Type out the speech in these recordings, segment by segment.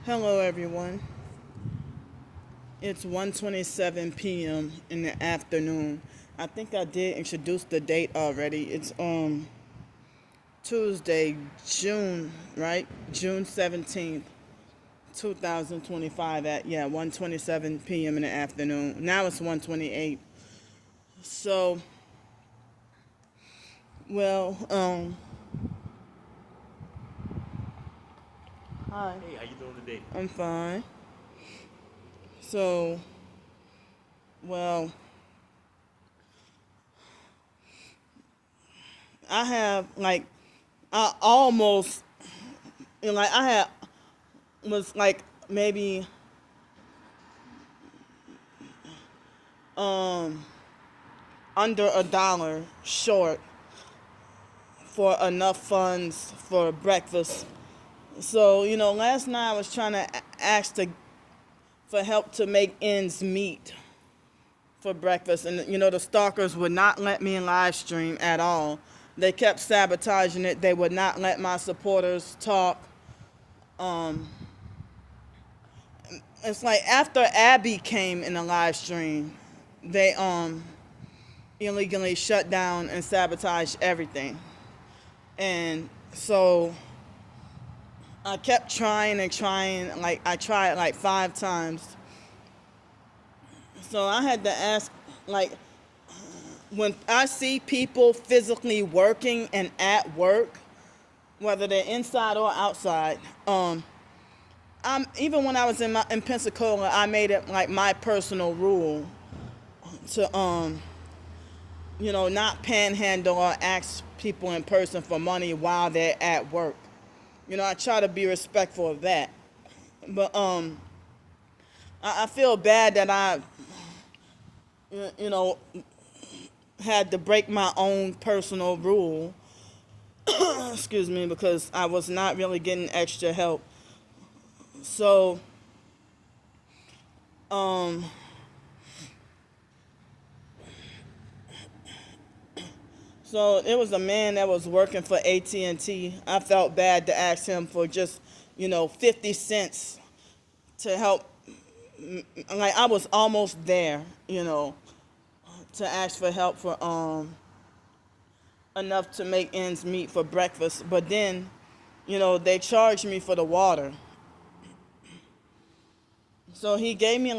Hello everyone. It's 1:27 p.m. in the afternoon. I think I did introduce the date already. It's Tuesday, June, right? June 17th, 2025 at 1:27 p.m. in the afternoon. Now it's 1:28. So, well, hi. Hey, how you doing today? I'm fine. So, well, I have I almost I had was maybe um under $1 short for enough funds for breakfast. So, last night I was trying to for help to make ends meet for breakfast. And, the stalkers would not let me live stream at all. They kept sabotaging it. They would not let my supporters talk. It's like after Abby came in the live stream, they illegally shut down and sabotaged everything. And so I kept trying and trying. I tried 5 times. So I had to ask, when I see people physically working and at work, whether they're inside or outside, even when I was in Pensacola, I made it my personal rule to not panhandle or ask people in person for money while they're at work. I try to be respectful of that. But I feel bad that I had to break my own personal rule. Excuse me, because I was not really getting extra help. So so it was a man that was working for AT&T. I felt bad to ask him for just 50 cents to help. I was almost there, to ask for help for enough to make ends meet for breakfast. But then, they charged me for the water. So he gave me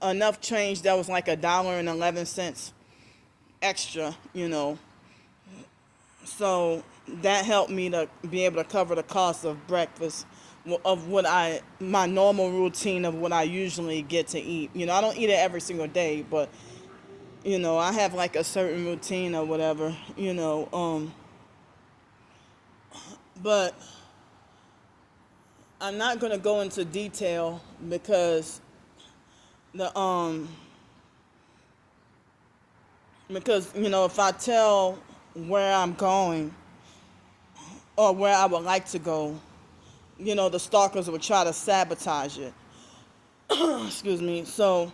enough change that was $1.11 extra, So that helped me to be able to cover the cost of breakfast, of my normal routine of what I usually get to eat. I don't eat it every single day, but I have a certain routine or whatever, but I'm not going to go into detail because if I tell where I'm going or where I would like to go, the stalkers would try to sabotage it. Excuse me. So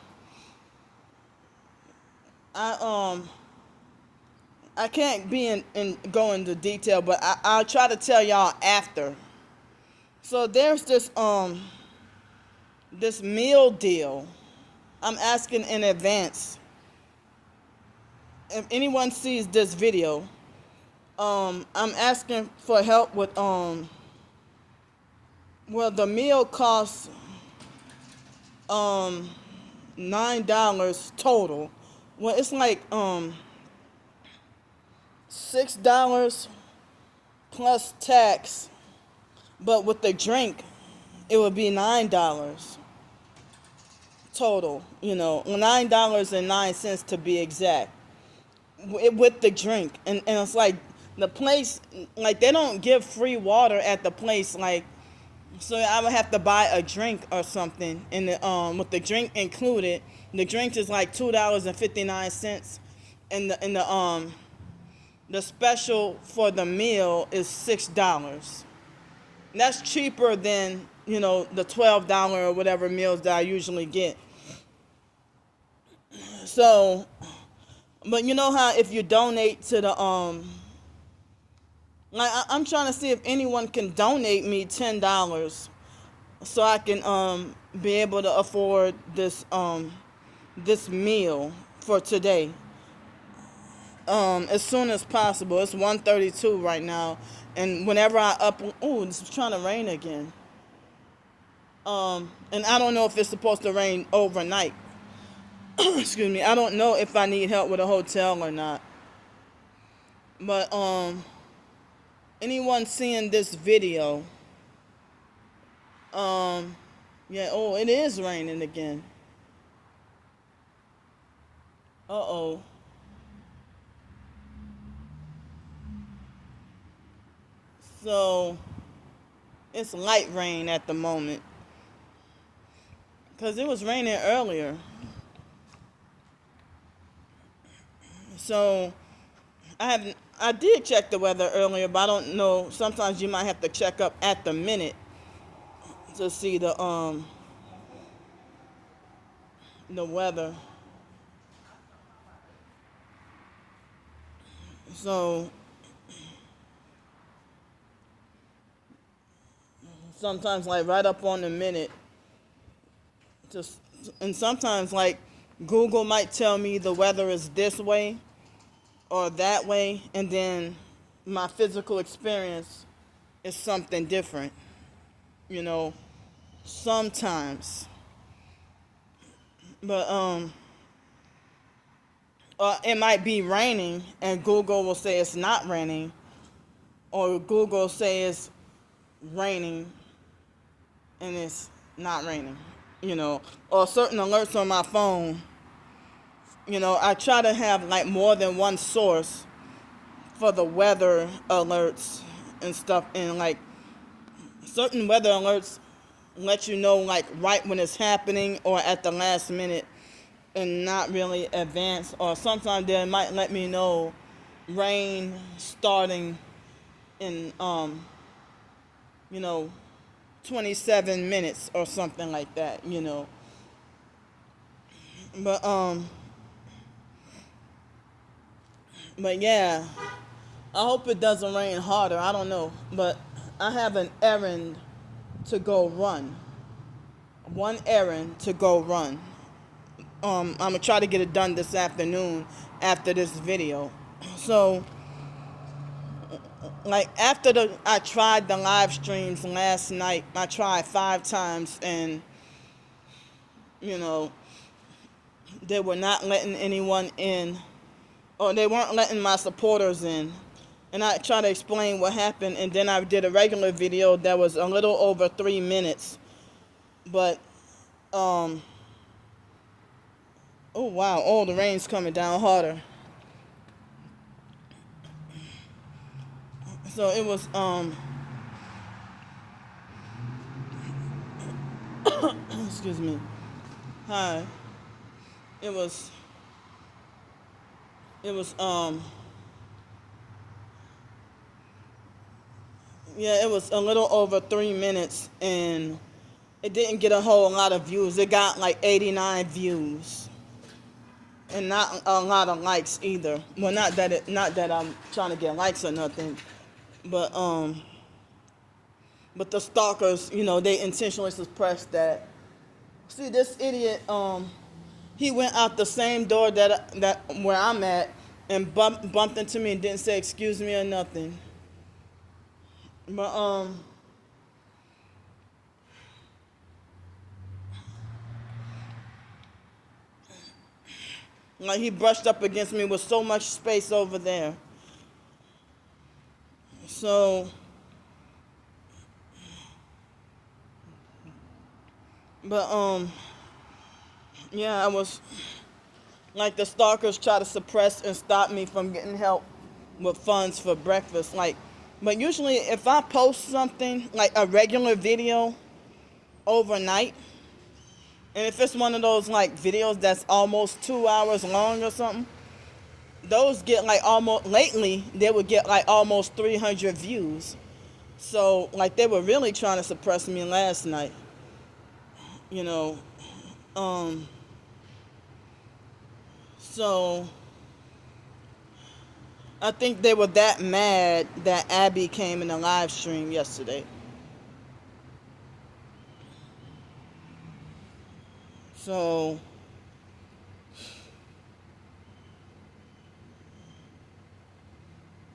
I can't go into detail, but I'll try to tell y'all after. So there's this meal deal. I'm asking in advance. If anyone sees this video, I'm asking for help with the meal costs $9 total. Well, it's $6 plus tax, but with the drink it would be $9 total, $9.09 to be exact, with the drink. And it's the place, they don't give free water at the place, so I would have to buy a drink or something, and with the drink included. The drink is $2.59, and the special for the meal is $6. That's cheaper than the $12 or whatever meals that I usually get. So, but how if you donate to the I'm trying to see if anyone can donate me $10 so I can be able to afford this meal for today. As soon as possible. It's 1:32 right now, and whenever I up, oh, it's trying to rain again. And I don't know if it's supposed to rain overnight. Excuse me. I don't know if I need help with a hotel or not. But anyone seeing this video, yeah. Oh, it is raining again. Uh-oh. So it's light rain at the moment, because it was raining earlier. So I did check the weather earlier, but I don't know. Sometimes you might have to check up at the minute to see the weather. So sometimes like right up on the minute. Just, and sometimes like Google might tell me the weather is this way or that way, and then my physical experience is something different, you know, sometimes. But it might be raining and Google will say it's not raining, or Google say it's raining and it's not raining, you know, or certain alerts on my phone. You know, I try to have like more than one source for the weather alerts and stuff, and like certain weather alerts let you know like right when it's happening or at the last minute, and not really advance. Or sometimes they might let me know rain starting in you know 27 minutes or something like that, you know. But yeah, I hope it doesn't rain harder. I don't know, but I have an errand to go run. One errand to go run. I'm gonna try to get it done this afternoon after this video. So, like I tried the live streams last night. I tried 5 times, and you know, they were not letting anyone in, or they weren't letting my supporters in. And I tried to explain what happened, and then I did a regular video that was a little over 3 minutes. But oh wow, oh, the rain's coming down harder. So it was excuse me. Hi. It was yeah, it was a little over 3 minutes, and it didn't get a whole lot of views. It got like 89 views, and not a lot of likes either. Well, not that I'm trying to get likes or nothing, but the stalkers, you know, they intentionally suppressed that. See, this idiot, he went out the same door that where I'm at, and bumped into me and didn't say excuse me or nothing. But like he brushed up against me with so much space over there. So but yeah, I was like, the stalkers try to suppress and stop me from getting help with funds for breakfast. Like, but usually if I post something like a regular video overnight, and if it's one of those like videos that's almost 2 hours long or something, those get like almost, lately they would get like almost 300 views. So like they were really trying to suppress me last night, you know. So I think they were that mad that Abby came in the live stream yesterday. So,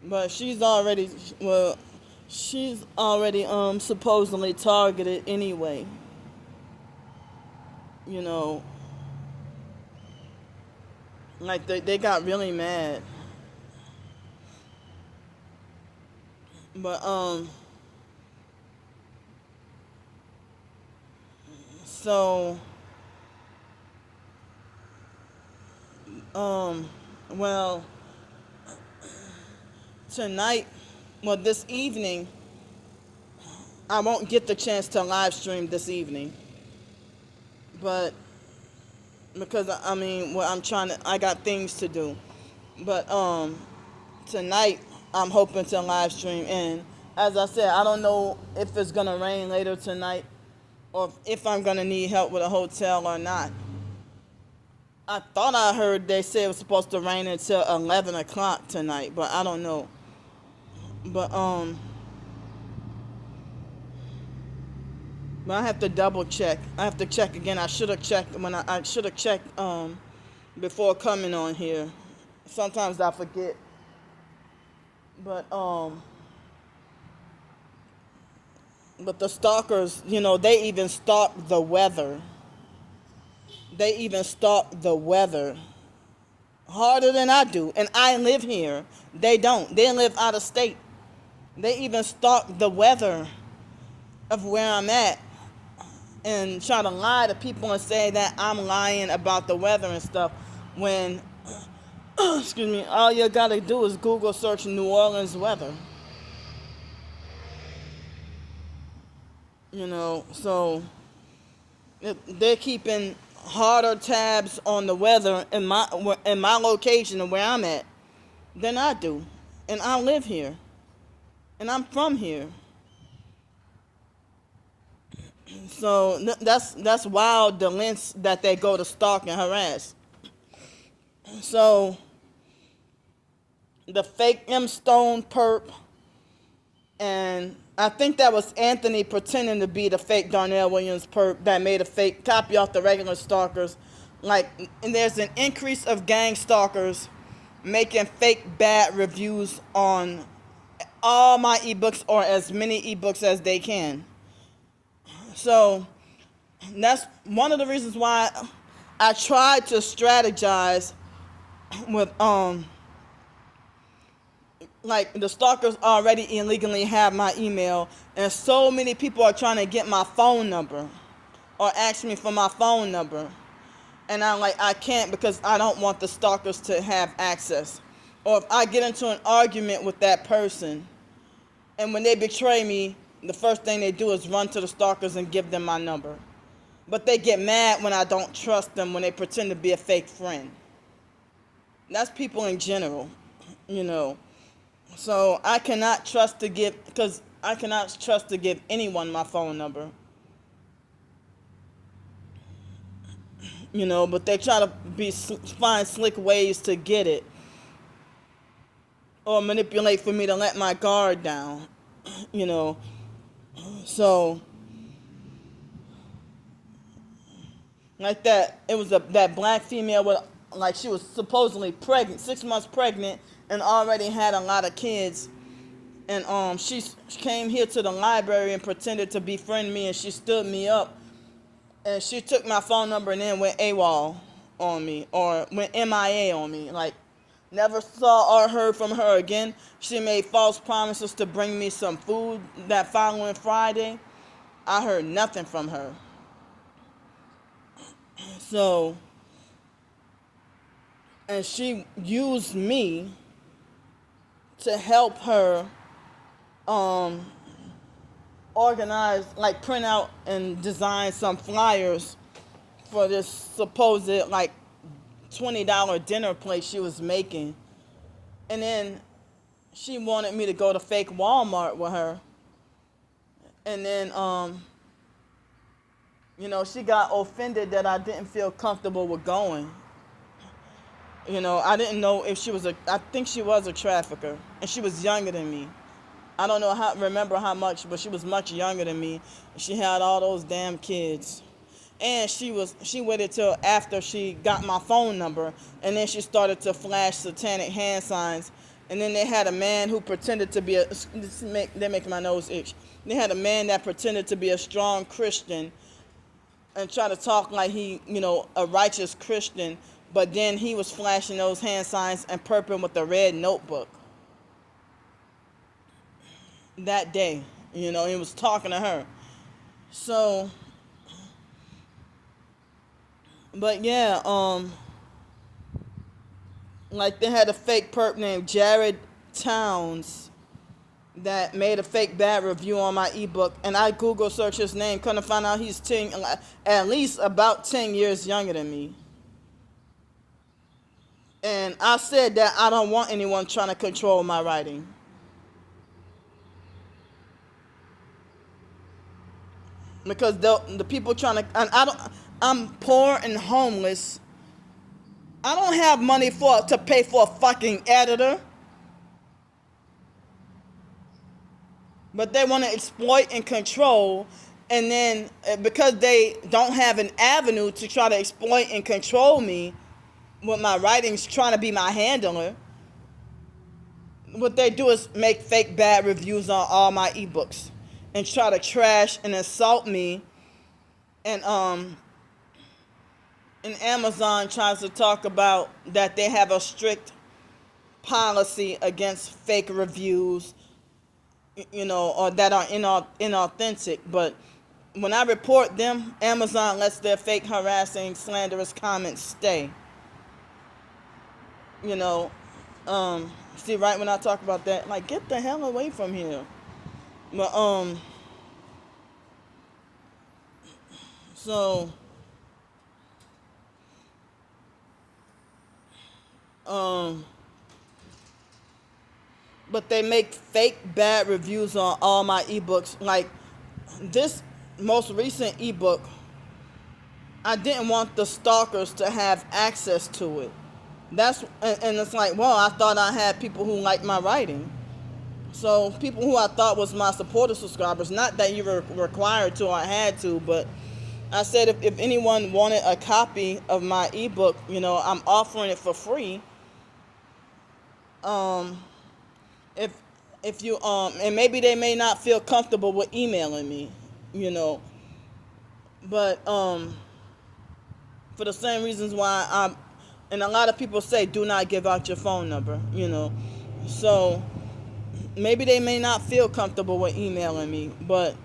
but she's already supposedly targeted anyway. You know, like they got really mad. But so um well, tonight, well, this evening, I won't get the chance to live stream this evening. But because I mean, well, I got things to do. But tonight I'm hoping to live stream, and as I said, I don't know if it's gonna rain later tonight or if I'm gonna need help with a hotel or not. I thought I heard they said it was supposed to rain until 11 o'clock tonight, but I don't know. But I have to double check. I have to check again. I should have checked I should have checked before coming on here. Sometimes I forget. But the stalkers, they even stalk the weather. They even stalk the weather harder than I do. And I live here. They don't. They live out of state. They even stalk the weather of where I'm at and try to lie to people and say that I'm lying about the weather and stuff when, excuse me, all you gotta do is Google search New Orleans weather. So they're keeping harder tabs on the weather in my location and where I'm at than I do. And I live here. And I'm from here. So that's wild, the lengths that they go to stalk and harass. So the fake M Stone perp, and I think that was Anthony pretending to be the fake Darnell Williams perp that made a fake copy off the regular stalkers. And there's an increase of gang stalkers making fake bad reviews on all my ebooks or as many ebooks as they can. So that's one of the reasons why I tried to strategize with the stalkers already illegally have my email, and so many people are trying to get my phone number or ask me for my phone number, and I can't because I don't want the stalkers to have access. Or if I get into an argument with that person and when they betray me, the first thing they do is run to the stalkers and give them my number. But they get mad when I don't trust them, when they pretend to be a fake friend. That's people in general, So I cannot trust to give anyone my phone number. But they try to find slick ways to get it or manipulate for me to let my guard down, So like that, it was that black female with she was supposedly pregnant, 6 months pregnant, and already had a lot of kids. And she came here to the library and pretended to befriend me, and she stood me up. And she took my phone number and then went AWOL on me, or went MIA on me. Never saw or heard from her again. She made false promises to bring me some food that following Friday. I heard nothing from her. So, and she used me to help her organize, print out and design some flyers for this supposed $20 dinner place she was making. And then she wanted me to go to fake Walmart with her. And then she got offended that I didn't feel comfortable with going. I didn't know if I think she was a trafficker, and she was younger than me. I don't remember how much, but she was much younger than me. She had all those damn kids. And she waited till after she got my phone number, and then she started to flash satanic hand signs. And then they had a man who pretended to be they're making my nose itch. They had a man that pretended to be a strong Christian and try to talk like he, a righteous Christian, but then he was flashing those hand signs and purping with a red notebook that day. He was talking to her. So, but yeah, like they had a fake perp named Jared Towns that made a fake bad review on my ebook, and I Google search his name, couldn't find out he's at least about 10 years younger than me. And I said that I don't want anyone trying to control my writing. Because the people trying to, and I'm poor and homeless. I don't have money to pay for a fucking editor. But they want to exploit and control, and then because they don't have an avenue to try to exploit and control me with my writings, trying to be my handler, what they do is make fake bad reviews on all my ebooks and try to trash and insult me. And Amazon tries to talk about that they have a strict policy against fake reviews, or that are inauthentic. But when I report them, Amazon lets their fake, harassing, slanderous comments stay. See, right when I talk about that, like, get the hell away from here. But, so, but they make fake bad reviews on all my ebooks. Like this most recent ebook, I didn't want the stalkers to have access to it. And it's like, well, I thought I had people who liked my writing. So people who I thought was my supporter subscribers, not that you were required to or had to, but I said if anyone wanted a copy of my ebook, I'm offering it for free. If you and maybe they may not feel comfortable with emailing me, but for the same reasons why and a lot of people say do not give out your phone number, so maybe they may not feel comfortable with emailing me, but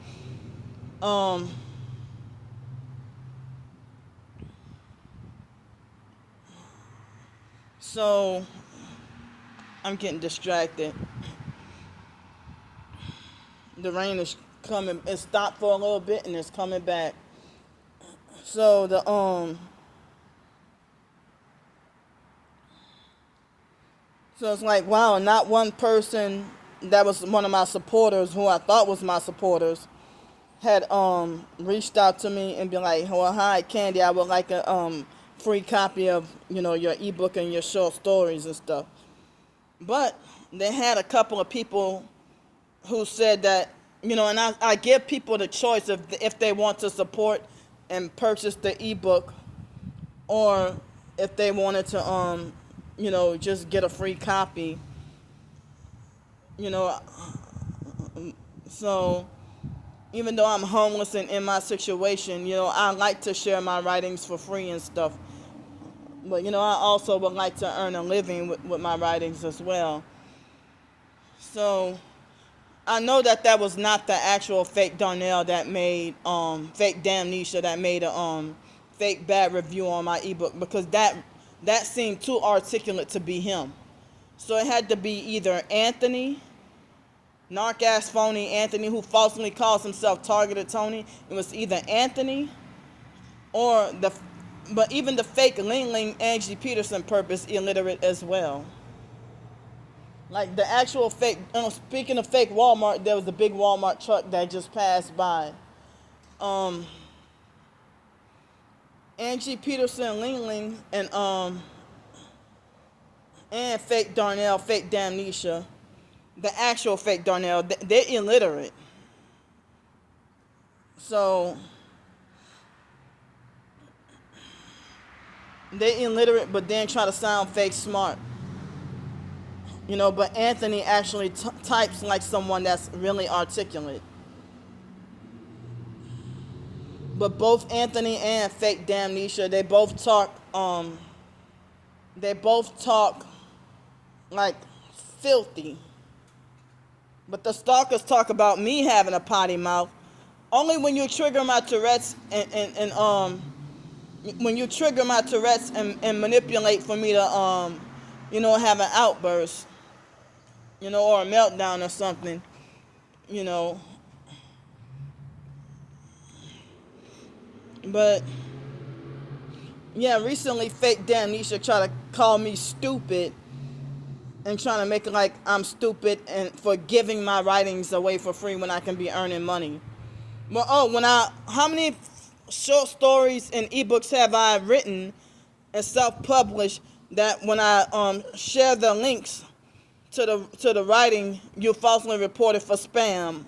so I'm getting distracted. The rain is coming. It stopped for a little bit and it's coming back. So so it's like, wow, not one person that was one of my supporters, who I thought was my supporters, had reached out to me and been like, well, hi Candy, I would like a free copy of your ebook and your short stories and stuff. But they had a couple of people who said that, and I give people the choice if they want to support and purchase the ebook, or if they wanted to just get a free copy. So even though I'm homeless and in my situation, I like to share my writings for free and stuff. But, I also would like to earn a living with my writings as well. So I know that was not the actual fake Darnell that made, fake Damnesia that made a fake bad review on my ebook, because that seemed too articulate to be him. So it had to be either Anthony, narc-ass phony Anthony, who falsely calls himself Targeted Tony. It was either Anthony or but even the fake Ling Ling Angie Peterson purpose illiterate as well. Like the actual fake, speaking of fake Walmart, there was a big Walmart truck that just passed by. Angie Peterson, Ling Ling, and fake Darnell, fake Damnesia, the actual fake Darnell, they're illiterate. So They illiterate, but then try to sound fake smart. But Anthony actually types like someone that's really articulate. But both Anthony and fake Damnesia, they both talk like filthy. But the stalkers talk about me having a potty mouth only when you trigger my Tourette's and when you trigger my Tourette's and manipulate for me to have an outburst, or a meltdown or something, you know. But yeah, recently fake Damnesia tried to call me stupid and trying to make it like I'm stupid and for giving my writings away for free when I can be earning money. Well, how many short stories and ebooks have I written and self-published that when I share the links to the writing, you falsely report it for spam,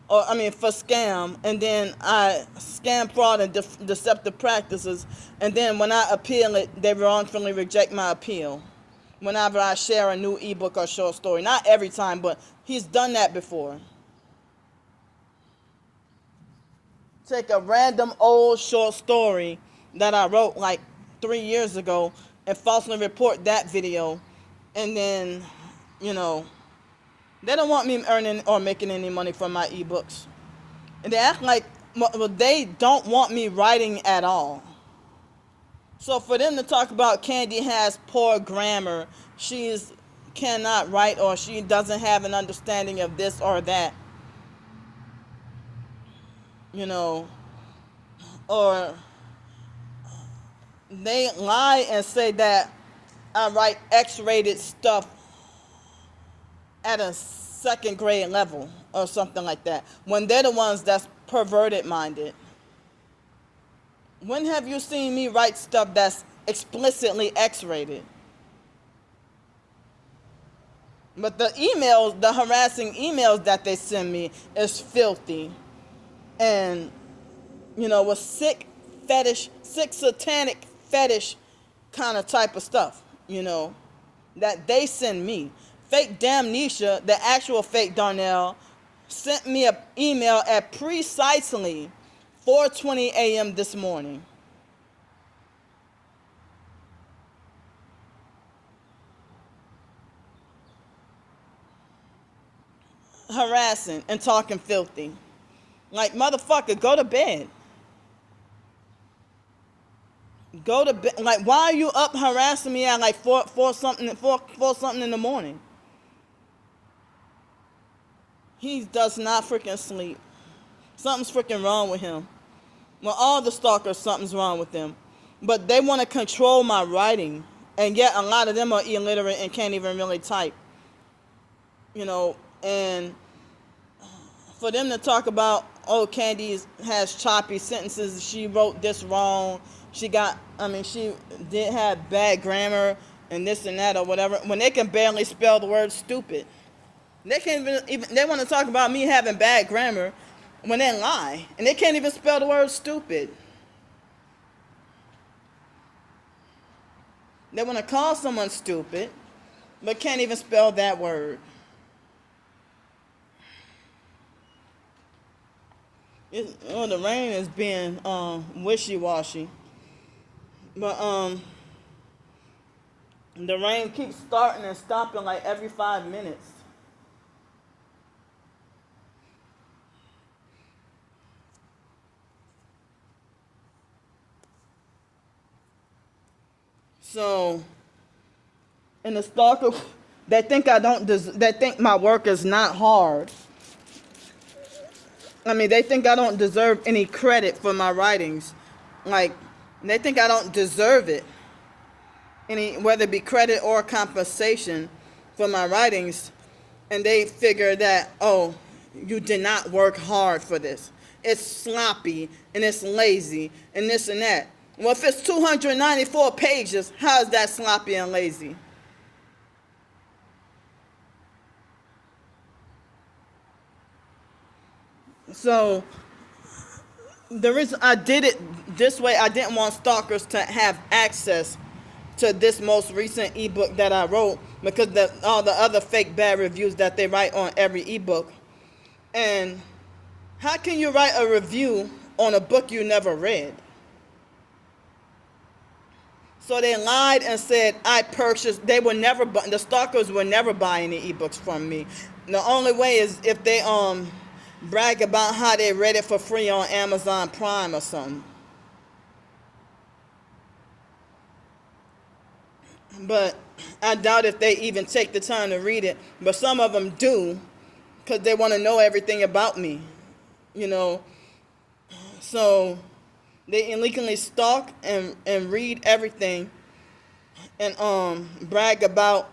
for scam, and then I scam, fraud, and deceptive practices, and then when I appeal it, they wrongfully reject my appeal. Whenever I share a new ebook or short story, not every time, but he's done that before. Take a random old short story that I wrote like 3 years ago and falsely report that video, and then, they don't want me earning or making any money from my ebooks. And they act like, they don't want me writing at all. So for them to talk about Candy has poor grammar, she cannot write, or she doesn't have an understanding of this or that, or they lie and say that I write X-rated stuff at a second grade level or something like that, when they're the ones that's perverted minded. When have you seen me write stuff that's explicitly X-rated? But the emails, the harassing emails that they send me is filthy. And, with sick satanic fetish kind of type of stuff, that they send me. Fake Damnesia, the actual fake Darnell, sent me an email at precisely 4:20 a.m. this morning. Harassing and talking filthy. Like, motherfucker, go to bed. Go to bed. Like, why are you up harassing me at like 4 something in the morning? He does not freaking sleep. Something's freaking wrong with him. Well, all the stalkers, something's wrong with them. But they want to control my writing. And yet a lot of them are illiterate and can't even really type. And for them to talk about, Candy has choppy sentences, she wrote this wrong, she did have bad grammar and this and that or whatever, when they can barely spell the word stupid. They can't even they want to talk about me having bad grammar when they lie, and they can't even spell the word stupid. They want to call someone stupid, but can't even spell that word. The rain is being wishy-washy. But the rain keeps starting and stopping like every 5 minutes. So, in the stalker, they think they think my work is not hard. They think I don't deserve any credit for my writings. Like, they think I don't deserve it. Whether it be credit or compensation for my writings. And they figure that, you did not work hard for this. It's sloppy and it's lazy and this and that. Well, if it's 294 pages, how is that sloppy and lazy? So, the reason I did it this way, I didn't want stalkers to have access to this most recent ebook that I wrote, because all the other fake bad reviews that they write on every ebook. And how can you write a review on a book you never read? So they lied and said I purchased. The stalkers would never buy any ebooks from me. The only way is if they brag about how they read it for free on Amazon Prime or something. But I doubt if they even take the time to read it. But some of them do, because they want to know everything about me, you know. So they illegally stalk and read everything and brag about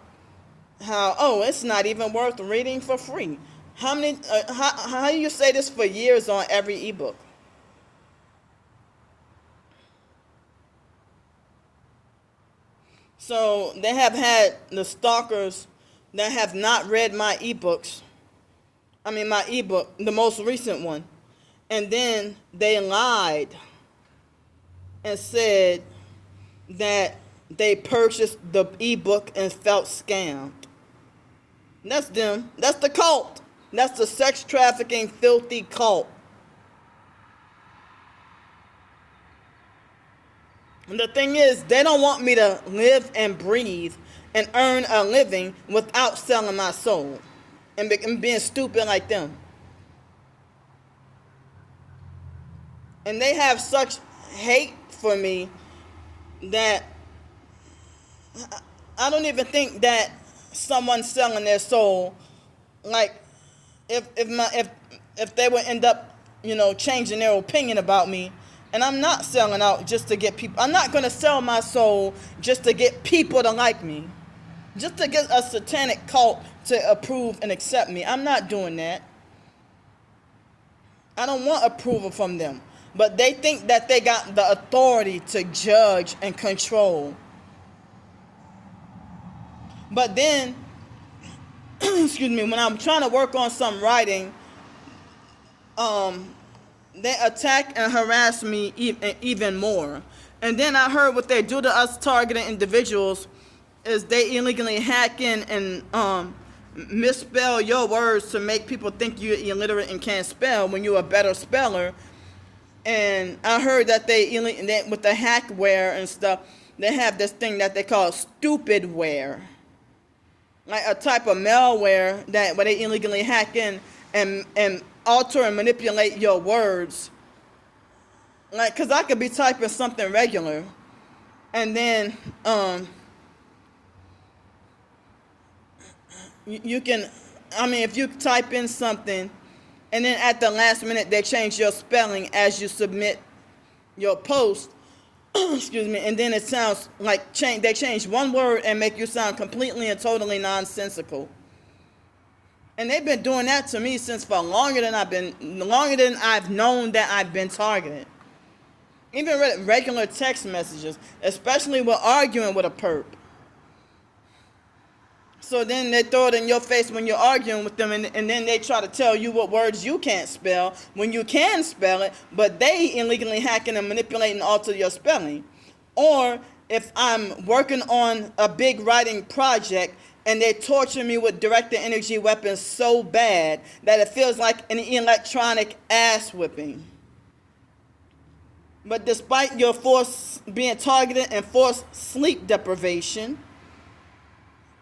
how, oh, it's not even worth reading for free. How do you say this for years on every ebook? So they have had the stalkers that have not read my ebooks. I mean my ebook, the most recent one. And then they lied and said that they purchased the ebook and felt scammed. That's them. That's the cult. That's the sex trafficking, filthy cult. And the thing is, they don't want me to live and breathe and earn a living without selling my soul and being stupid like them. And they have such hate for me that I don't even think that someone selling their soul, like if they would end up, changing their opinion about me. And I'm not selling out just to get people. I'm not going to sell my soul just to get people to like me, just to get a satanic cult to approve and accept me. I'm not doing that. I don't want approval from them. But they think that they got the authority to judge and control. But then, excuse me, when I'm trying to work on some writing, they attack and harass me even more. And then I heard what they do to us targeted individuals is they illegally hack in and misspell your words to make people think you're illiterate and can't spell when you're a better speller. And I heard that they with the hackware and stuff, they have this thing that they call stupidware, like a type of malware where they illegally hack in and alter and manipulate your words. Like, cause I could be typing something regular, and then you can, if you type in something, and then at the last minute they change your spelling as you submit your post, excuse me, and then it sounds like they change one word and make you sound completely and totally nonsensical. And they've been doing that to me since for longer than I've known that I've been targeted. Even regular text messages, especially with arguing with a perp. So then they throw it in your face when you're arguing with them, and then they try to tell you what words you can't spell when you can spell it, but they illegally hacking and manipulating and alter your spelling. Or if I'm working on a big writing project and they torture me with directed energy weapons so bad that it feels like an electronic ass whipping. But despite your being targeted and forced sleep deprivation,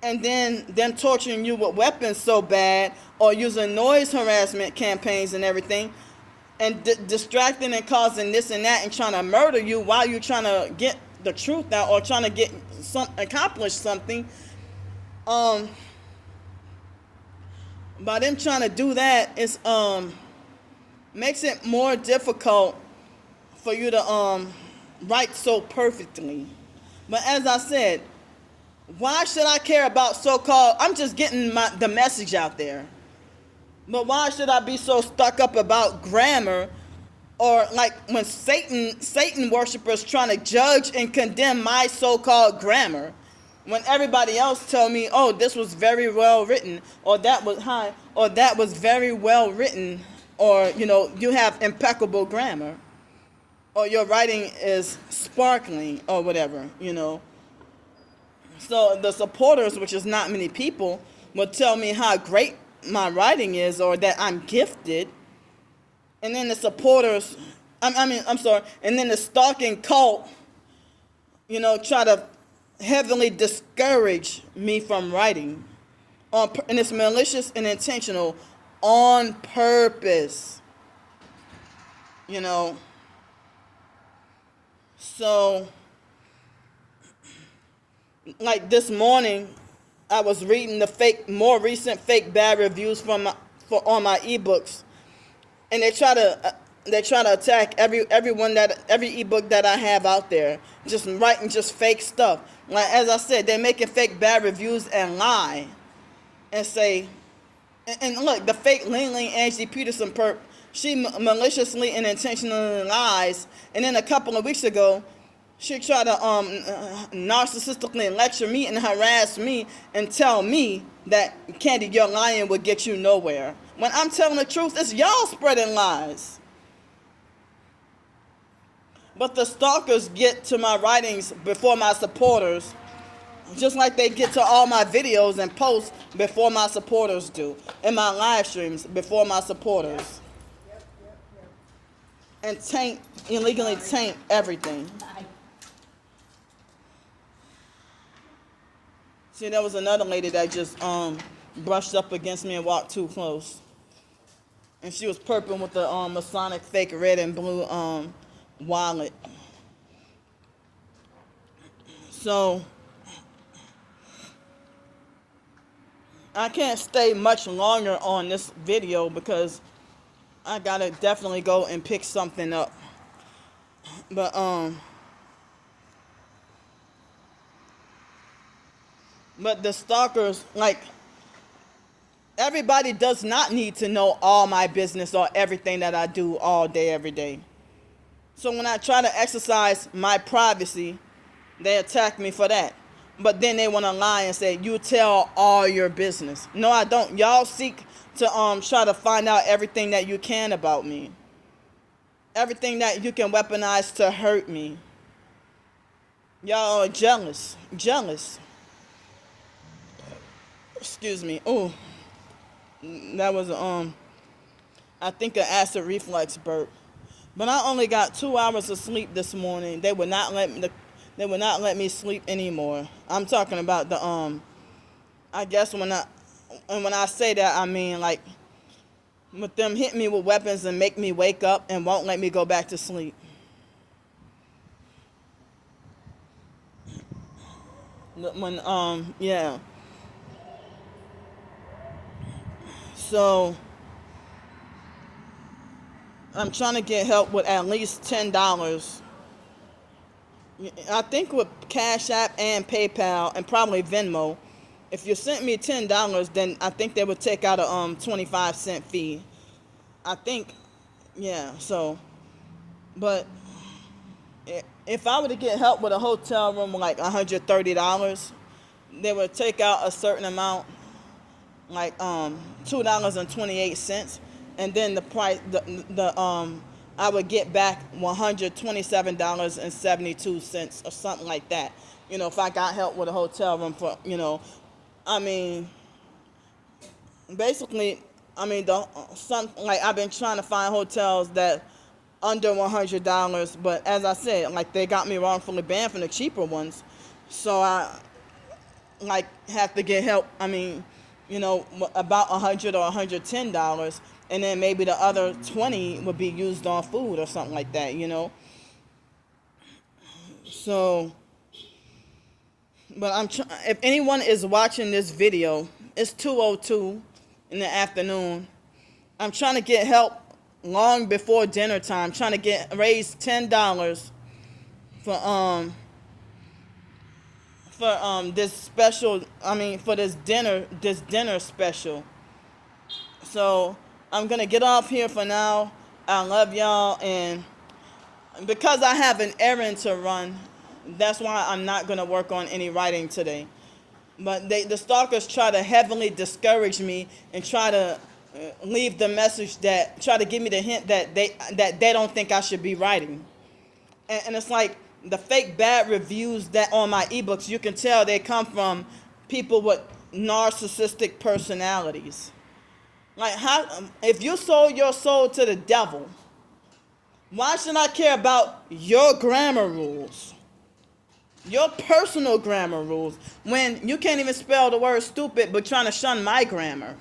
and then them torturing you with weapons so bad, or using noise harassment campaigns and everything, and distracting and causing this and that and trying to murder you while you're trying to get the truth out or trying to accomplish something, by them trying to do that, it's makes it more difficult for you to write so perfectly. But as I said, why should I care about so-called, I'm just getting the message out there. But why should I be so stuck up about grammar, or like when Satan worshipers trying to judge and condemn my so-called grammar, when everybody else tell me, oh, this was very well written, or that was high, or that was very well written, or you have impeccable grammar, or your writing is sparkling, or whatever, So the supporters, which is not many people, will tell me how great my writing is or that I'm gifted. And then the supporters, I'm sorry, and then the stalking cult, try to heavily discourage me from writing. And it's malicious and intentional on purpose. So, like this morning, I was reading the more recent fake bad reviews on my ebooks, and they try to attack every ebook that I have out there, just writing just fake stuff. Like as I said, they're making fake bad reviews and lie, and say, and look, the fake Ling Angie Peterson perp, she maliciously and intentionally lies, and then a couple of weeks ago, she tried to narcissistically lecture me and harass me and tell me that, Candy, your lying will get you nowhere. When I'm telling the truth, it's y'all spreading lies. But the stalkers get to my writings before my supporters, just like they get to all my videos and posts before my supporters do, and my live streams before my supporters. And illegally taint everything. See, there was another lady that just brushed up against me and walked too close. And she was perping with the Masonic fake red and blue wallet. So, I can't stay much longer on this video because I gotta definitely go and pick something up. But the stalkers, like, everybody does not need to know all my business or everything that I do all day, every day. So when I try to exercise my privacy, they attack me for that. But then they want to lie and say, you tell all your business. No, I don't. Y'all seek to try to find out everything that you can about me. Everything that you can weaponize to hurt me. Y'all are jealous. Excuse me. Oh, that was I think an acid reflux burp. But I only got 2 hours of sleep this morning. They would not let me sleep anymore. I'm talking about the I guess when I say that, I mean like with them hit me with weapons and make me wake up and won't let me go back to sleep. When yeah. So I'm trying to get help with at least $10. I think with CashApp and PayPal and probably Venmo, if you sent me $10, then I think they would take out a 25-cent fee. I think, yeah. So, but if I were to get help with a hotel room like $130, they would take out a certain amount, like $2.28, and then the price, I would get back $127.72 or something like that. If I got help with a hotel room for, I mean, basically, like I've been trying to find hotels that under $100, but as I said, like they got me wrongfully banned from the cheaper ones, so I like have to get help. I mean, about $100 or $110. And then maybe the other 20 would be used on food or something like that, So, but if anyone is watching this video, it's 2:02 in the afternoon. I'm trying to get help long before dinner time. Trying to raise $10 for this special. I mean, for this dinner special. So I'm going to get off here for now. I love y'all. And because I have an errand to run, that's why I'm not going to work on any writing today. But the stalkers try to heavily discourage me and try to leave the message try to give me the hint that they don't think I should be writing. And it's like, the fake bad reviews that on my ebooks, you can tell they come from people with narcissistic personalities. Like, how, if you sold your soul to the devil, why should I care about your grammar rules? Your personal grammar rules, when you can't even spell the word stupid but trying to shun my grammar.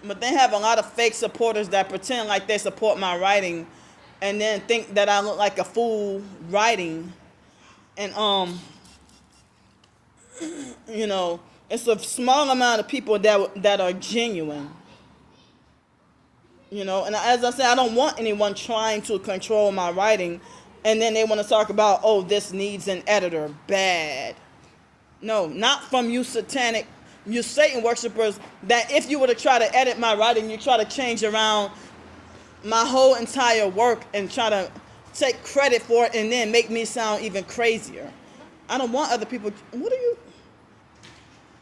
But they have a lot of fake supporters that pretend like they support my writing and then think that I look like a fool writing. And you know, it's a small amount of people that are genuine. You know, and as I said, I don't want anyone trying to control my writing, and then they want to talk about, oh, this needs an editor. Bad. No, not from you Satan worshipers, that if you were to try to edit my writing, you try to change around my whole entire work and try to take credit for it and then make me sound even crazier. I don't want other people. What are you?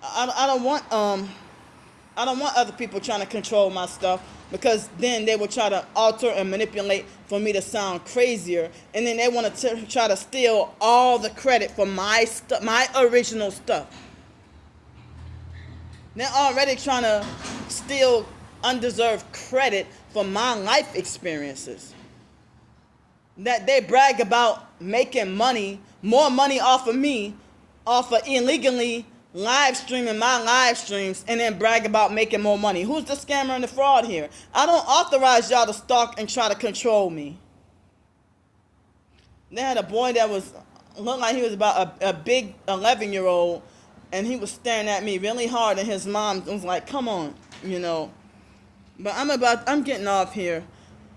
I don't want other people trying to control my stuff, because then they will try to alter and manipulate for me to sound crazier, and then they want to try to steal all the credit for my original stuff. They're already trying to steal undeserved credit for my life experiences. That they brag about making money, more money off of me, off of illegally live streaming my live streams, and then brag about making more money. Who's the scammer and the fraud here? I don't authorize y'all to stalk and try to control me. They had a boy that looked like he was about a big 11-year-old, and he was staring at me really hard, and his mom was like, come on, you know. But I'm getting off here.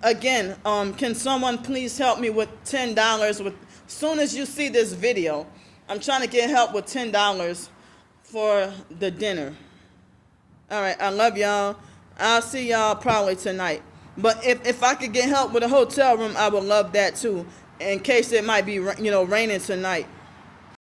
Again, can someone please help me with $10 soon as you see this video? I'm trying to get help with $10 for the dinner. All right, I love y'all. I'll see y'all probably tonight. But if I could get help with a hotel room, I would love that too, in case it might be, raining tonight.